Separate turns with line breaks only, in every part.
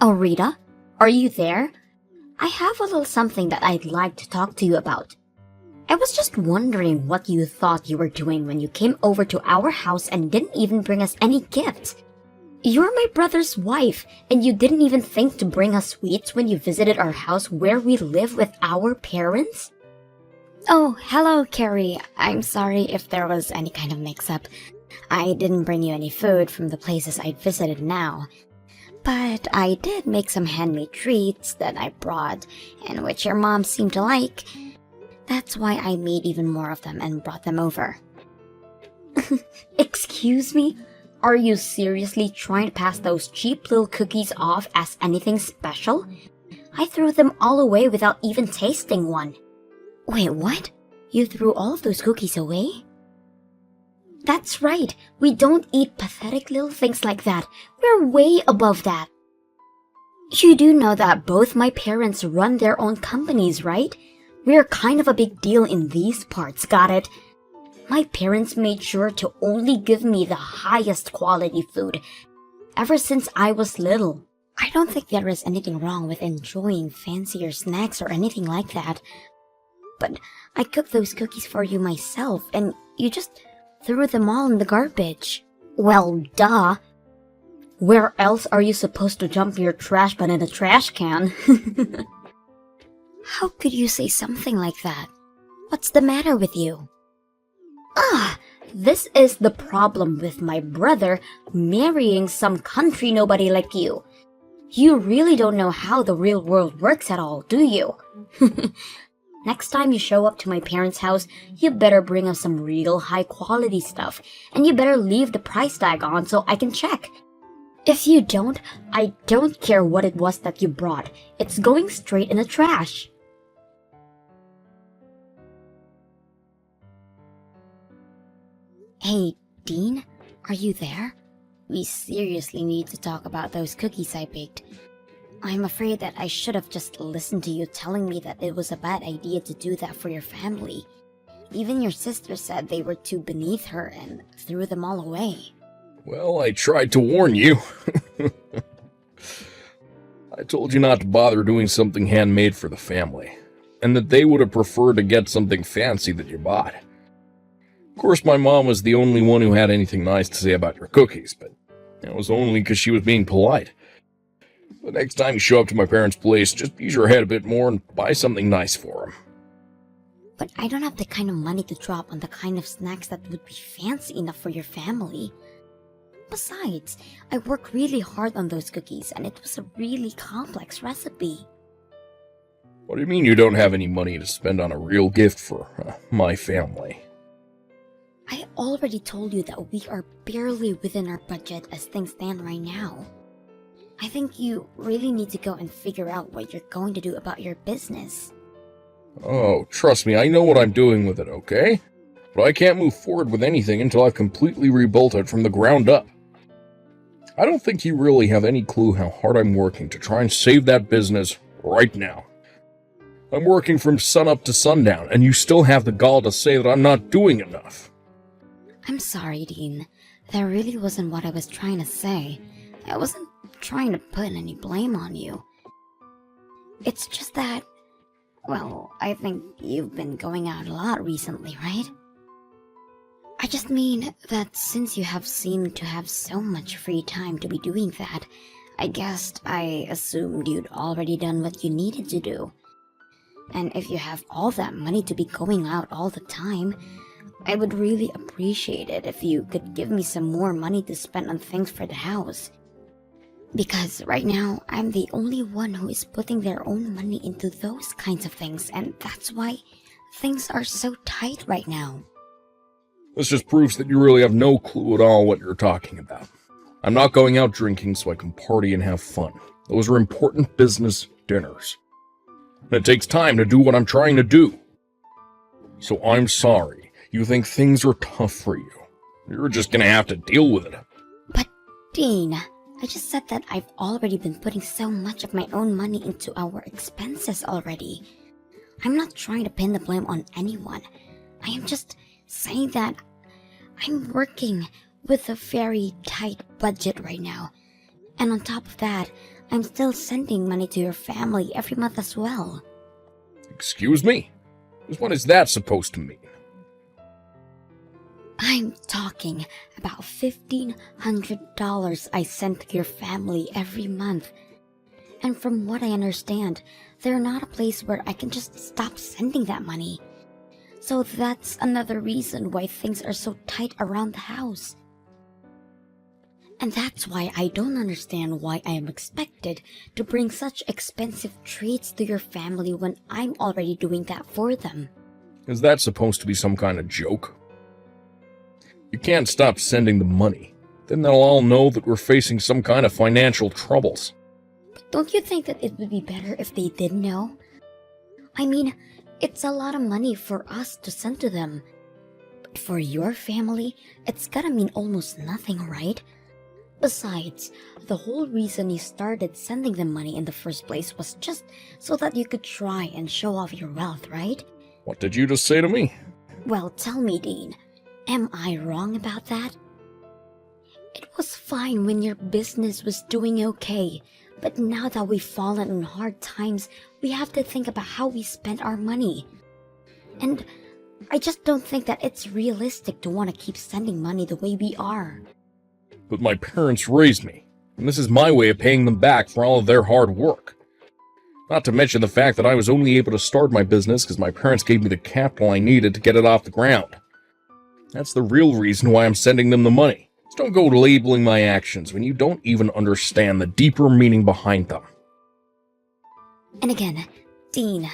Oh, Rita, are you there? I have a little something that I'd like to talk to you about. I was just wondering what you thought you were doing when you came over to our house and didn't even bring us any gifts. You're my brother's wife, and you didn't even think to bring us sweets when you visited our house where we live with our parents?
Oh, hello, Carrie. I'm sorry if there was any kind of mix-up. I didn't bring you any food from the places I'd visited now. But I did make some handmade treats that I brought, and which your mom seemed to like. That's why I made even more of them and brought them over.
Excuse me? Are you seriously trying to pass those cheap little cookies off as anything special? I threw them all away without even tasting one.
Wait, what? You threw all of those cookies away?
That's right. We don't eat pathetic little things like that. We're way above that. You do know that both my parents run their own companies, right? We're kind of a big deal in these parts, got it? My parents made sure to only give me the highest quality food ever since I was little.
I don't think there is anything wrong with enjoying fancier snacks or anything like that. But I cooked those cookies for you myself, and you just threw them all in the garbage.
Well, duh. Where else are you supposed to dump your trash but in a trash can?
How could you say something like that? What's the matter with you?
This is the problem with my brother marrying some country nobody like you. You really don't know how the real world works at all, do you? Next time you show up to my parents' house, you better bring us some real high-quality stuff, and you better leave the price tag on so I can check. If you don't, I don't care what it was that you brought. It's going straight in the trash.
Hey, Dean, are you there? We seriously need to talk about those cookies I baked. I'm afraid that I should have just listened to you telling me that it was a bad idea to do that for your family. Even your sister said they were too beneath her and threw them all away.
Well, I tried to warn you. I told you not to bother doing something handmade for the family, and that they would have preferred to get something fancy that you bought. Of course, my mom was the only one who had anything nice to say about your cookies, but it was only because she was being polite. The next time you show up to my parents' place, just use your head a bit more and buy something nice for them.
But I don't have the kind of money to drop on the kind of snacks that would be fancy enough for your family. Besides, I worked really hard on those cookies, and it was a really complex recipe.
What do you mean you don't have any money to spend on a real gift for my family?
I already told you that we are barely within our budget as things stand right now. I think you really need to go and figure out what you're going to do about your business.
Oh, trust me, I know what I'm doing with it, okay? But I can't move forward with anything until I've completely rebuilt it from the ground up. I don't think you really have any clue how hard I'm working to try and save that business right now. I'm working from sunup to sundown, and you still have the gall to say that I'm not doing enough.
I'm sorry, Dean. That really wasn't what I was trying to say. I wasn't trying to put any blame on you. It's just that, well, I think you've been going out a lot recently, right? I just mean that since you have seemed to have so much free time to be doing that, I guessed I assumed you'd already done what you needed to do. And if you have all that money to be going out all the time, I would really appreciate it if you could give me some more money to spend on things for the house. Because right now, I'm the only one who is putting their own money into those kinds of things, and that's why things are so tight right now.
This just proves that you really have no clue at all what you're talking about. I'm not going out drinking so I can party and have fun. Those are important business dinners. And it takes time to do what I'm trying to do. So I'm sorry. You think things are tough for you. You're just gonna have to deal with it.
But, Dean, I just said that I've already been putting so much of my own money into our expenses already. I'm not trying to pin the blame on anyone. I am just saying that I'm working with a very tight budget right now. And on top of that, I'm still sending money to your family every month as well.
Excuse me? What is that supposed to mean?
I'm talking about $1,500 I send to your family every month. And from what I understand, they're not a place where I can just stop sending that money. So that's another reason why things are so tight around the house. And that's why I don't understand why I am expected to bring such expensive treats to your family when I'm already doing that for them.
Is that supposed to be some kind of joke? You can't stop sending the money. Then they'll all know that we're facing some kind of financial troubles.
But don't you think that it would be better if they did know? I mean, it's a lot of money for us to send to them. But for your family, it's gotta mean almost nothing, right? Besides, the whole reason you started sending them money in the first place was just so that you could try and show off your wealth, right?
What did you just say to me?
Well, tell me, Dean, am I wrong about that? It was fine when your business was doing okay, but now that we've fallen on hard times, we have to think about how we spend our money. And I just don't think that it's realistic to want to keep sending money the way we are.
But my parents raised me, and this is my way of paying them back for all of their hard work. Not to mention the fact that I was only able to start my business because my parents gave me the capital I needed to get it off the ground. That's the real reason why I'm sending them the money. Just don't go labeling my actions when you don't even understand the deeper meaning behind them.
And again, Dean,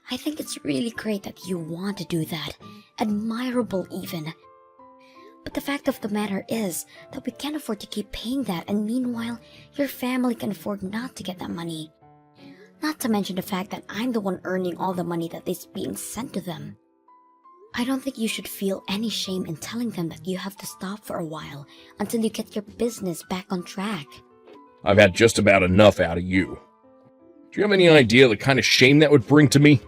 I think it's really great that you want to do that. Admirable even. But the fact of the matter is that we can't afford to keep paying that, and meanwhile, your family can afford not to get that money. Not to mention the fact that I'm the one earning all the money that is being sent to them. I don't think you should feel any shame in telling them that you have to stop for a while until you get your business back on track.
I've had just about enough out of you. Do you have any idea the kind of shame that would bring to me?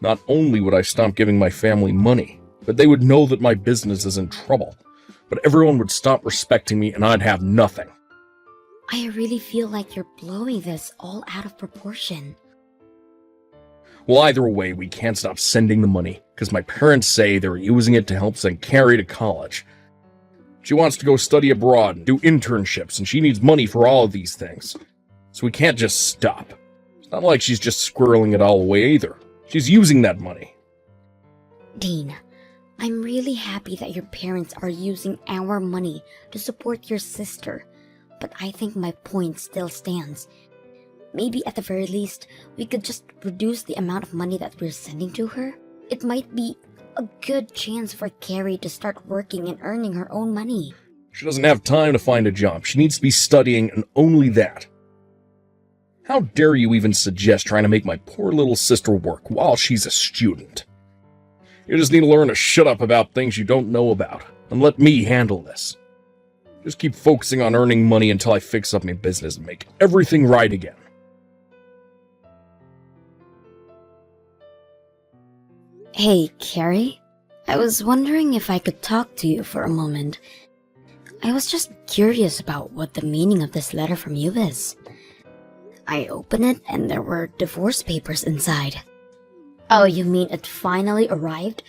Not only would I stop giving my family money, but they would know that my business is in trouble. But everyone would stop respecting me and I'd have nothing.
I really feel like you're blowing this all out of proportion.
Well, either way, we can't stop sending the money, because my parents say they're using it to help send Carrie to college. She wants to go study abroad and do internships, and she needs money for all of these things. So we can't just stop. It's not like she's just squirreling it all away either. She's using that money.
Dean, I'm really happy that your parents are using our money to support your sister, but I think my point still stands. Maybe at the very least, we could just reduce the amount of money that we're sending to her. It might be a good chance for Carrie to start working and earning her own money.
She doesn't have time to find a job. She needs to be studying, and only that. How dare you even suggest trying to make my poor little sister work while she's a student? You just need to learn to shut up about things you don't know about, and let me handle this. Just keep focusing on earning money until I fix up my business and make everything right again.
Hey, Carrie. I was wondering if I could talk to you for a moment. I was just curious about what the meaning of this letter from you is. I opened it and there were divorce papers inside.
Oh, you mean it finally arrived?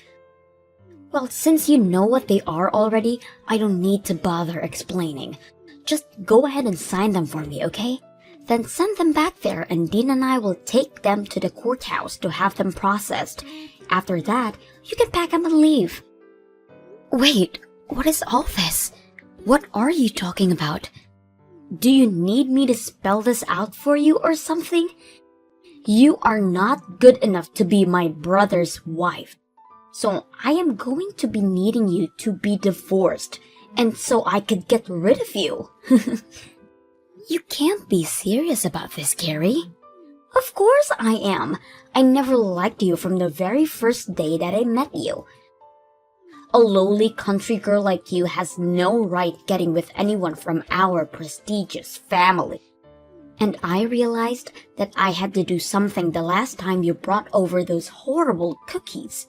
Well, since you know what they are already, I don't need to bother explaining. Just go ahead and sign them for me, okay? Then send them back there and Dean and I will take them to the courthouse to have them processed. After that, you can pack up and leave.
Wait, what is all this? What are you talking about?
Do you need me to spell this out for you or something? You are not good enough to be my brother's wife. So I am going to be needing you to be divorced, and so I could get rid of you.
You can't be serious about this, Carrie.
Of course I am. I never liked you from the very first day that I met you. A lowly country girl like you has no right getting with anyone from our prestigious family. And I realized that I had to do something the last time you brought over those horrible cookies.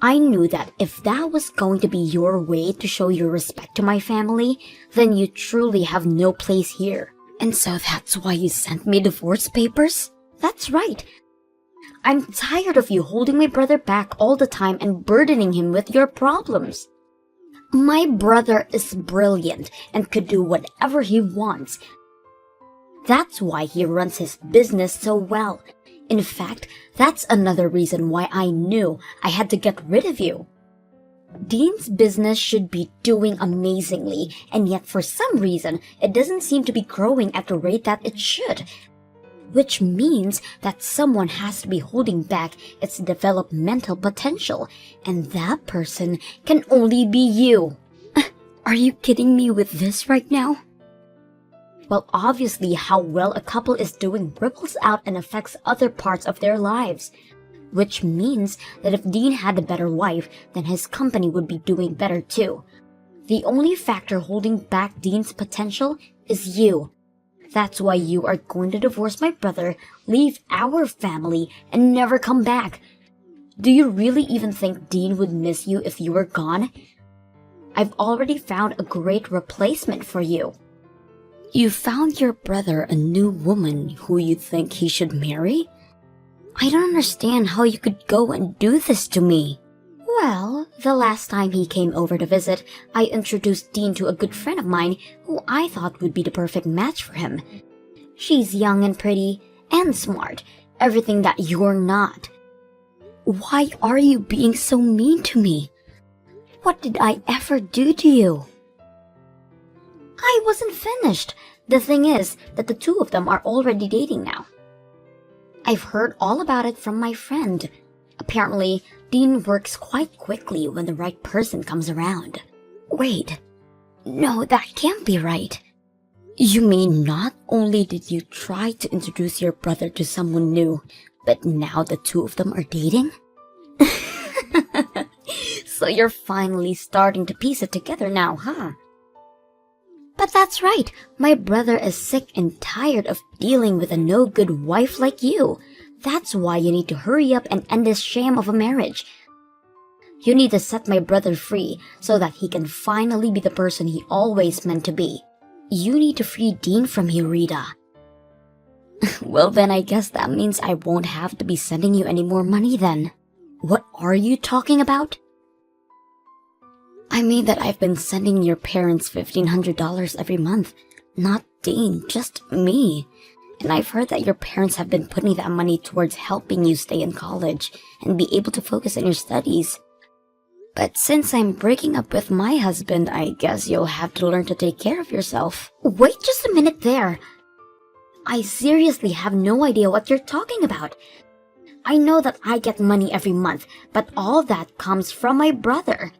I knew that if that was going to be your way to show your respect to my family, then you truly have no place here.
And so that's why you sent me divorce papers?
That's right. I'm tired of you holding my brother back all the time and burdening him with your problems. My brother is brilliant and could do whatever he wants. That's why he runs his business so well. In fact, that's another reason why I knew I had to get rid of you. Dean's business should be doing amazingly, and yet for some reason, it doesn't seem to be growing at the rate that it should. Which means that someone has to be holding back its developmental potential, and that person can only be you.
Are you kidding me with this right now?
Well, obviously, how well a couple is doing ripples out and affects other parts of their lives. Which means that if Dean had a better wife, then his company would be doing better too. The only factor holding back Dean's potential is you. That's why you are going to divorce my brother, leave our family, and never come back. Do you really even think Dean would miss you if you were gone? I've already found a great replacement for you.
You found your brother a new woman who you think he should marry? I don't understand how you could go and do this to me.
Well, the last time he came over to visit, I introduced Dean to a good friend of mine who I thought would be the perfect match for him. She's young and pretty and smart, everything that you're not.
Why are you being so mean to me? What did I ever do to you?
I wasn't finished. The thing is that the two of them are already dating now. I've heard all about it from my friend. Apparently, Dean works quite quickly when the right person comes around.
Wait, no, that can't be right. You mean not only did you try to introduce your brother to someone new, but now the two of them are dating?
So you're finally starting to piece it together now, huh? But that's right, my brother is sick and tired of dealing with a no-good wife like you. That's why you need to hurry up and end this sham of a marriage. You need to set my brother free so that he can finally be the person he always meant to be. You need to free Dean from you, Rita.
Well then, I guess that means I won't have to be sending you any more money then.
What are you talking about?
I mean that I've been sending your parents $1,500 every month. Not Dean, just me. And I've heard that your parents have been putting that money towards helping you stay in college and be able to focus on your studies. But since I'm breaking up with my husband, I guess you'll have to learn to take care of yourself.
Wait just a minute there. I seriously have no idea what you're talking about. I know that I get money every month, but all that comes from my brother.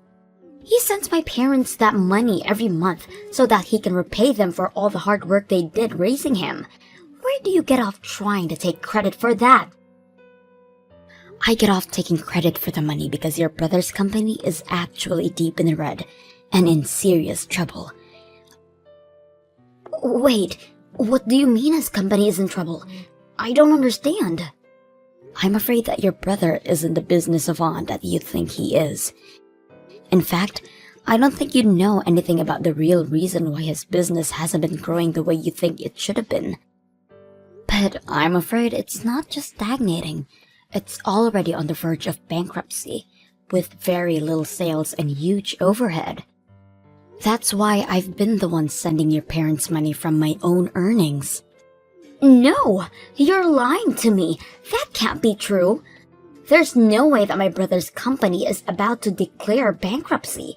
He sends my parents that money every month so that he can repay them for all the hard work they did raising him. Where do you get off trying to take credit for that?
I get off taking credit for the money because your brother's company is actually deep in the red and in serious trouble.
Wait, what do you mean his company is in trouble? I don't understand.
I'm afraid that your brother isn't the business savant that you think he is. In fact, I don't think you know anything about the real reason why his business hasn't been growing the way you think it should have been. But I'm afraid it's not just stagnating. It's already on the verge of bankruptcy, with very little sales and huge overhead. That's why I've been the one sending your parents money from my own earnings.
No, you're lying to me. That can't be true. There's no way that my brother's company is about to declare bankruptcy.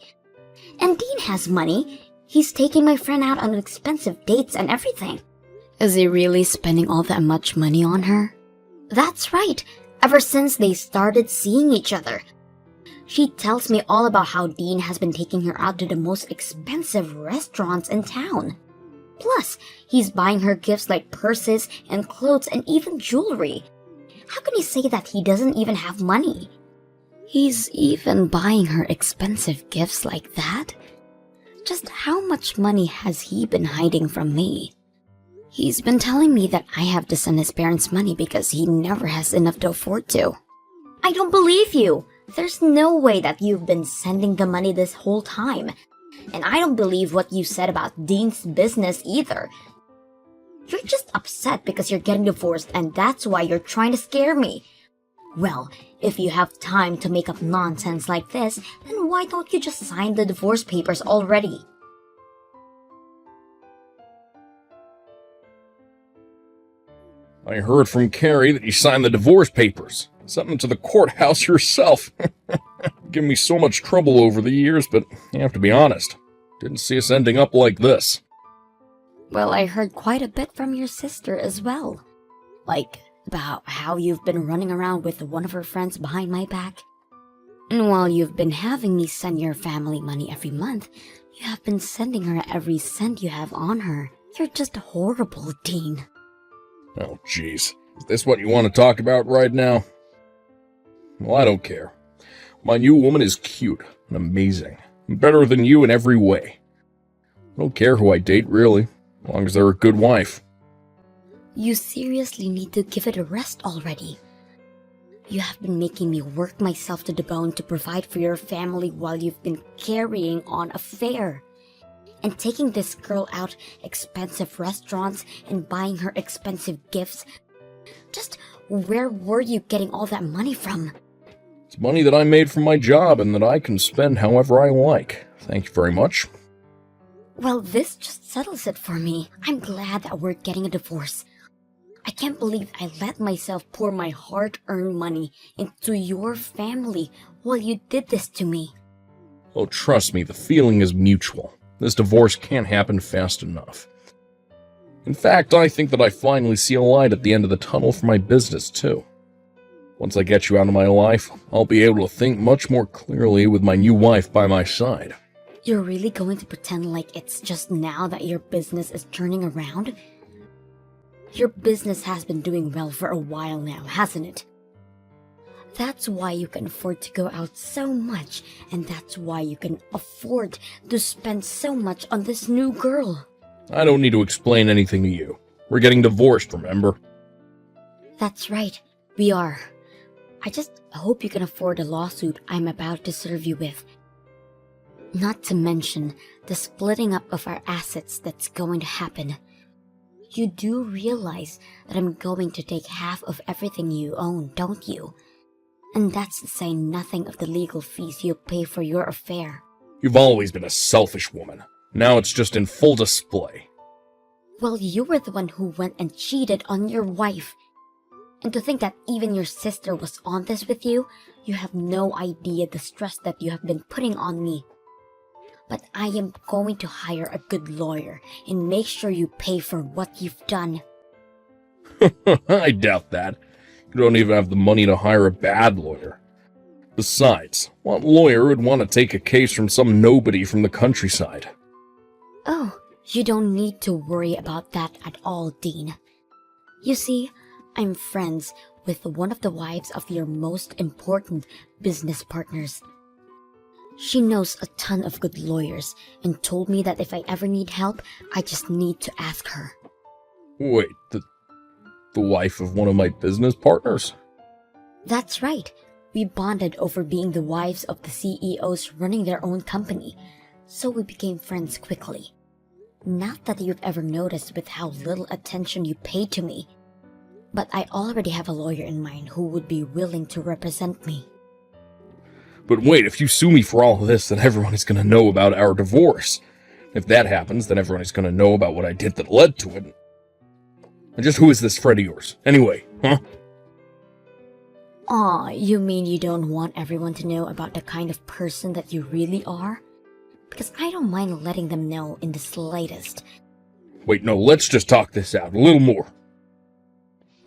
And Dean has money. He's taking my friend out on expensive dates and everything.
Is he really spending all that much money on her?
That's right. Ever since they started seeing each other. She tells me all about how Dean has been taking her out to the most expensive restaurants in town. Plus, he's buying her gifts like purses and clothes and even jewelry. How can he say that he doesn't even have money?
He's even buying her expensive gifts like that? Just how much money has he been hiding from me? He's been telling me that I have to send his parents money because he never has enough to afford to.
I don't believe you. There's no way that you've been sending the money this whole time. And I don't believe what you said about Dean's business either. You're just upset because you're getting divorced and that's why you're trying to scare me. Well, if you have time to make up nonsense like this, then why don't you just sign the divorce papers already?
I heard from Carrie that you signed the divorce papers. Sent them to the courthouse yourself. Given me so much trouble over the years, but you have to be honest. Didn't see us ending up like this.
Well, I heard quite a bit from your sister as well. Like, about how you've been running around with one of her friends behind my back. And while you've been having me send your family money every month, you have been sending her every cent you have on her. You're just horrible, Dean.
Oh, jeez. Is this what you want to talk about right now? Well, I don't care. My new woman is cute and amazing. Better than you in every way. I don't care who I date, really, as long as they're a good wife.
You seriously need to give it a rest already. You have been making me work myself to the bone to provide for your family while you've been carrying on affair. And taking this girl out expensive restaurants and buying her expensive gifts. Just where were you getting all that money from?
It's money that I made from my job and that I can spend however I like. Thank you very much.
Well, this just settles it for me. I'm glad that we're getting a divorce. I can't believe I let myself pour my hard-earned money into your family while you did this to me.
Oh, trust me, the feeling is mutual. This divorce can't happen fast enough. In fact, I think that I finally see a light at the end of the tunnel for my business, too. Once I get you out of my life, I'll be able to think much more clearly with my new wife by my side.
You're really going to pretend like it's just now that your business is turning around? Your business has been doing well for a while now, hasn't it? That's why you can afford to go out so much, and that's why you can afford to spend so much on this new girl.
I don't need to explain anything to you. We're getting divorced, remember?
That's right, we are. I just hope you can afford the lawsuit I'm about to serve you with. Not to mention the splitting up of our assets that's going to happen. You do realize that I'm going to take half of everything you own, don't you? And that's to say nothing of the legal fees you'll pay for your affair.
You've always been a selfish woman. Now it's just in full display.
Well, you were the one who went and cheated on your wife. And to think that even your sister was on this with you, you have no idea the stress that you have been putting on me. But I am going to hire a good lawyer and make sure you pay for what you've done.
I doubt that. You don't even have the money to hire a bad lawyer. Besides, what lawyer would want to take a case from some nobody from the countryside?
Oh, you don't need to worry about that at all, Dean. You see, I'm friends with one of the wives of your most important business partners. She knows a ton of good lawyers and told me that if I ever need help, I just need to ask her.
Wait, the wife of one of my business partners?
That's right. We bonded over being the wives of the CEOs running their own company, so we became friends quickly. Not that you've ever noticed with how little attention you pay to me, but I already have a lawyer in mind who would be willing to represent me.
But wait, if you sue me for all of this, then everyone is going to know about our divorce. If that happens, then everyone is going to know about what I did that led to it. And just who is this friend of yours, anyway, huh?
Aw, you mean you don't want everyone to know about the kind of person that you really are? Because I don't mind letting them know in the slightest.
Wait, no, let's just talk this out a little more.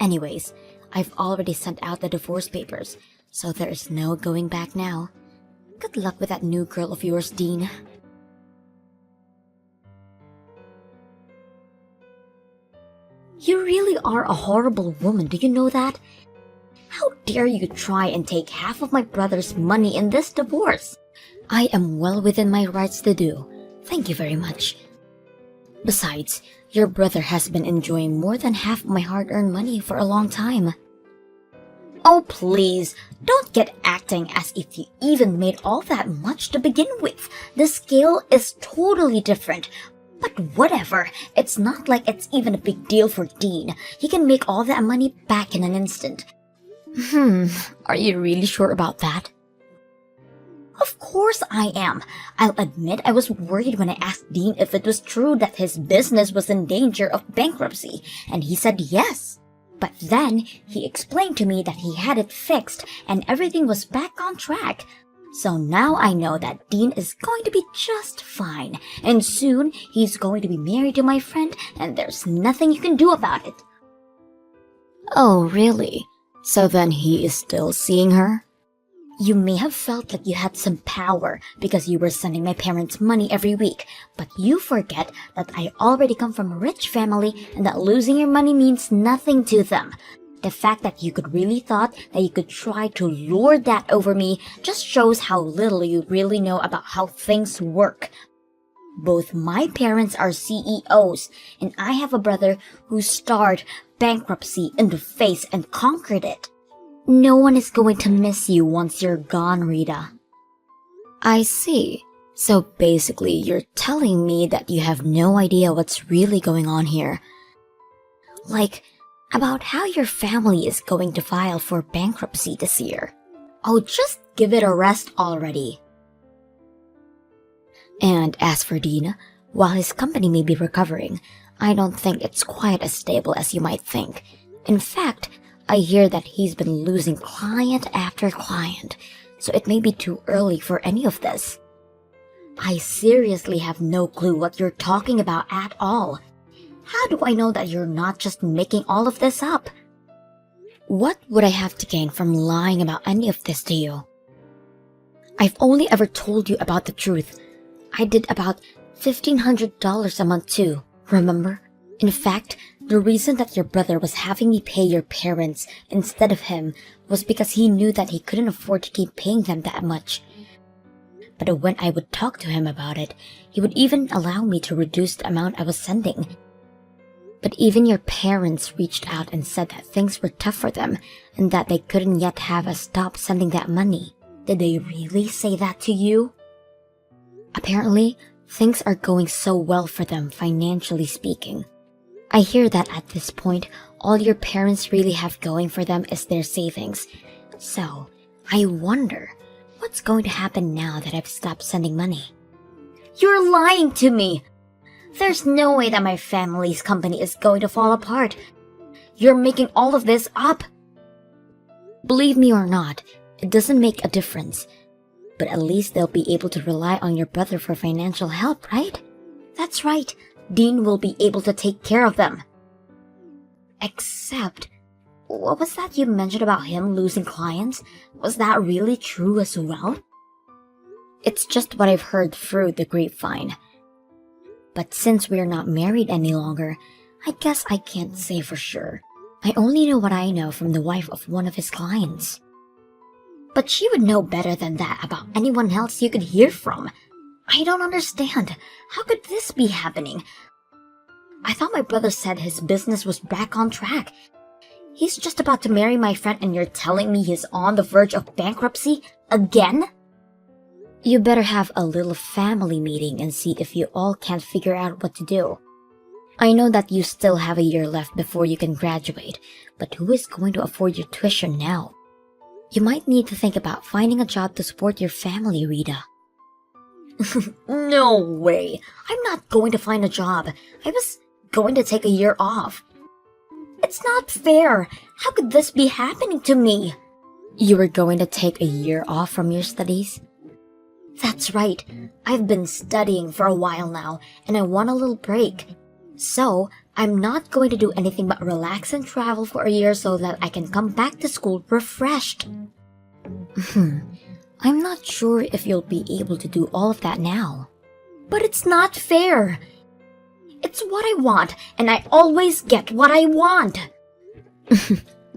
Anyways, I've already sent out the divorce papers, so there is no going back now. Good luck with that new girl of yours, Dean.
You really are a horrible woman, do you know that? How dare you try and take half of my brother's money in this divorce?
I am well within my rights to do. Thank you very much. Besides, your brother has been enjoying more than half my hard-earned money for a long time.
Oh, please, don't get acting as if you even made all that much to begin with. The scale is totally different. But whatever, it's not like it's even a big deal for Dean. He can make all that money back in an instant.
Are you really sure about that?
Of course I am. I'll admit I was worried when I asked Dean if it was true that his business was in danger of bankruptcy, and he said yes. But then he explained to me that he had it fixed and everything was back on track. So now I know that Dean is going to be just fine, and soon he's going to be married to my friend, and there's nothing you can do about it.
Oh, really? So then he is still seeing her?
You may have felt like you had some power because you were sending my parents money every week, but you forget that I already come from a rich family and that losing your money means nothing to them. The fact that you could really thought that you could try to lord that over me just shows how little you really know about how things work. Both my parents are CEOs, and I have a brother who stared bankruptcy in the face and conquered it. No one is going to miss you once you're gone, Rita.
I see. So basically, you're telling me that you have no idea what's really going on here. Like, about how your family is going to file for bankruptcy this year.
Oh, just give it a rest already.
And as for Dean, while his company may be recovering, I don't think it's quite as stable as you might think. In fact, I hear that he's been losing client after client, so it may be too early for any of this.
I seriously have no clue what you're talking about at all. How do I know that you're not just making all of this up?
What would I have to gain from lying about any of this to you? I've only ever told you about the truth. I did about $1,500 a month too, remember? In fact, the reason that your brother was having me pay your parents instead of him was because he knew that he couldn't afford to keep paying them that much. But when I would talk to him about it, he would even allow me to reduce the amount I was sending. But even your parents reached out and said that things were tough for them and that they couldn't yet have us stop sending that money.
Did they really say that to you?
Apparently, things are going so well for them financially speaking. I hear that at this point, all your parents really have going for them is their savings. So, I wonder, what's going to happen now that I've stopped sending money?
You're lying to me! There's no way that my family's company is going to fall apart. You're making all of this up.
Believe me or not, it doesn't make a difference. But at least they'll be able to rely on your brother for financial help, right?
That's right. Dean will be able to take care of them. Except, what was that you mentioned about him losing clients? Was that really true as well?
It's just what I've heard through the grapevine. But since we're not married any longer, I guess I can't say for sure. I only know what I know from the wife of one of his clients.
But she would know better than that about anyone else you could hear from. I don't understand. How could this be happening? I thought my brother said his business was back on track. He's just about to marry my friend and you're telling me he's on the verge of bankruptcy again?
You better have a little family meeting and see if you all can't figure out what to do. I know that you still have a year left before you can graduate, but who is going to afford your tuition now? You might need to think about finding a job to support your family, Rita.
No way. I'm not going to find a job. I was going to take a year off. It's not fair. How could this be happening to me?
You were going to take a year off from your studies?
That's right. I've been studying for a while now, and I want a little break. So, I'm not going to do anything but relax and travel for a year so that I can come back to school refreshed.
I'm not sure if you'll be able to do all of that now.
But it's not fair. It's what I want, and I always get what I want.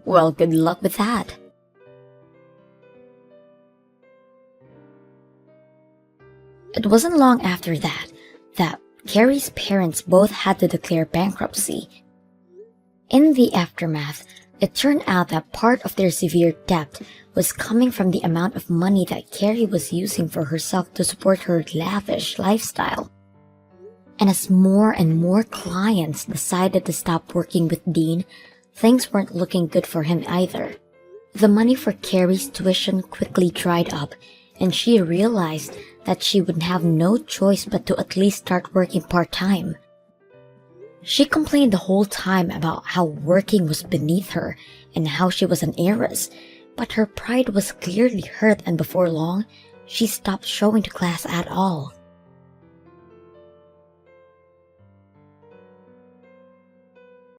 Well, good luck with that. It wasn't long after that Carrie's parents both had to declare bankruptcy. In the aftermath, it turned out that part of their severe debt was coming from the amount of money that Carrie was using for herself to support her lavish lifestyle.
And as more and more clients decided to stop working with Dean, things weren't looking good for him either. The money for Carrie's tuition quickly dried up, and she realized that she would have no choice but to at least start working part-time. She complained the whole time about how working was beneath her and how she was an heiress, but her pride was clearly hurt, and before long, she stopped showing to class at all.